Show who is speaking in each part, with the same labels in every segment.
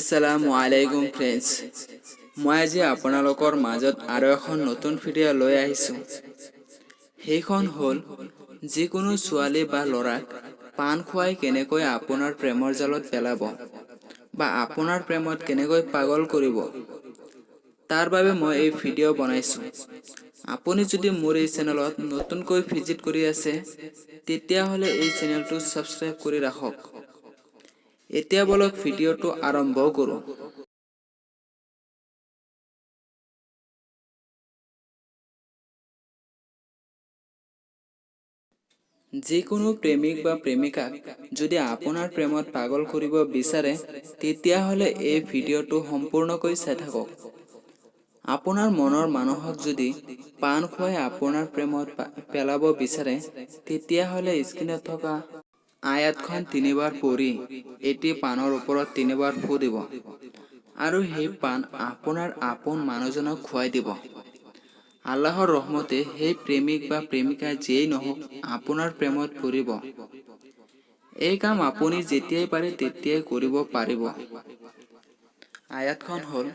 Speaker 1: আসসালামু আলাইকুম ফ্ৰেণ্ডছ, মই আজি আপোনালোকৰ মাজত আৰু এখন নতুন ভিডিঅ' লৈ আহিছোঁ। সেইখন হ'ল যিকোনো ছোৱালী বা ল'ৰাক পান খুৱাই কেনেকৈ আপোনাৰ প্ৰেমৰ জালত পেলাব বা আপোনাৰ প্ৰেমত কেনেকৈ পাগল কৰিব, তাৰ বাবে মই এই ভিডিঅ' বনাইছোঁ। আপুনি যদি মোৰ এই চেনেলত নতুনকৈ ভিজিট কৰি আছে তেতিয়াহ'লে এই চেনেলটো ছাবস্ক্ৰাইব কৰি ৰাখক। এতিয়া বলক ভিডিঅ'টো আৰম্ভ কৰোঁ। যিকোনো প্ৰেমিক বা প্ৰেমিকাক যদি আপোনাৰ প্ৰেমত পাগল কৰিব বিচাৰে তেতিয়াহ'লে এই ভিডিঅ'টো সম্পূৰ্ণকৈ চাই থাকক। আপোনাৰ মনৰ মানুহক যদি পান খুৱাই আপোনাৰ প্ৰেমত পেলাব বিচাৰে তেতিয়াহ'লে স্ক্ৰীনত থকা আয়াতখন 3বাৰ পঢ়ি এটি পানৰ ওপৰত 3বাৰ ফু দিব আৰু সেই পান আপোনাৰ আপোন মানুহজনক খুৱাই দিব। আল্লাহৰ ৰহমতে সেই প্ৰেমিক বা প্ৰেমিকা যিয়েই নহওক আপোনাৰ প্ৰেমত পৰিব। এই কাম আপুনি যেতিয়াই পাৰে তেতিয়াই কৰিব পাৰিব। আয়াতখন হ'ল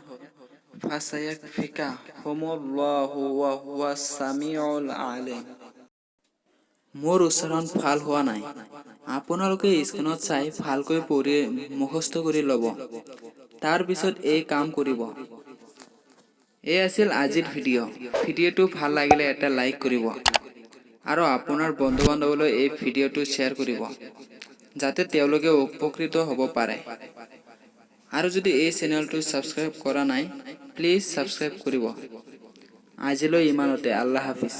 Speaker 1: ফাসায়াকফিকাহুমুল্লাহু ওয়া হুৱাস সামিউল আলিম। মোৰ উচ্চাৰণ ভাল হোৱা নাই, আপোনালোকে স্ক্ৰীনত চাই ভালকৈ পঢ়ি মুখস্থ কৰি ল'ব, তাৰ পিছত এই কাম কৰিব। এই আছিল আজিৰ ভিডিঅ'টো ভাল লাগিলে এটা লাইক কৰিব আৰু আপোনাৰ বন্ধু বান্ধৱলৈ এই ভিডিঅ'টো শ্বেয়াৰ কৰিব যাতে তেওঁলোকে উপকৃত হ'ব পাৰে। আৰু যদি এই চেনেলটো ছাবস্ক্ৰাইব কৰা নাই প্লিজ ছাবস্ক্ৰাইব কৰিব। আজিলৈ ইমানতে, আল্লাহ হাফিজ।